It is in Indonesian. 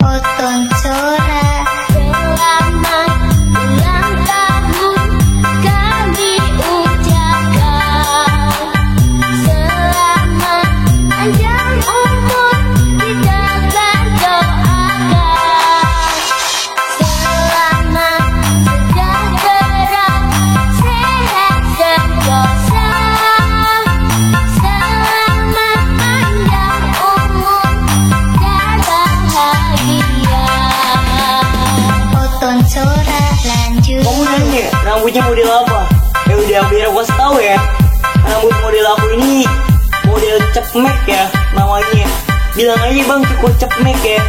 Oton Cora. Selamat ulang tahun kami ucapkan. Selamat panjang umur kita berdoakan. Selamat sejahtera, sehat sentosa. Selamat panjang umur dan bahagia. Oton Cora lanjut. Kamu nanya rambutnya model apa? Ya udah biar aku kasih tahu ya. Rambut model aku ini model cepmek ya namanya. Bilang aja bang cukup cepmek ya.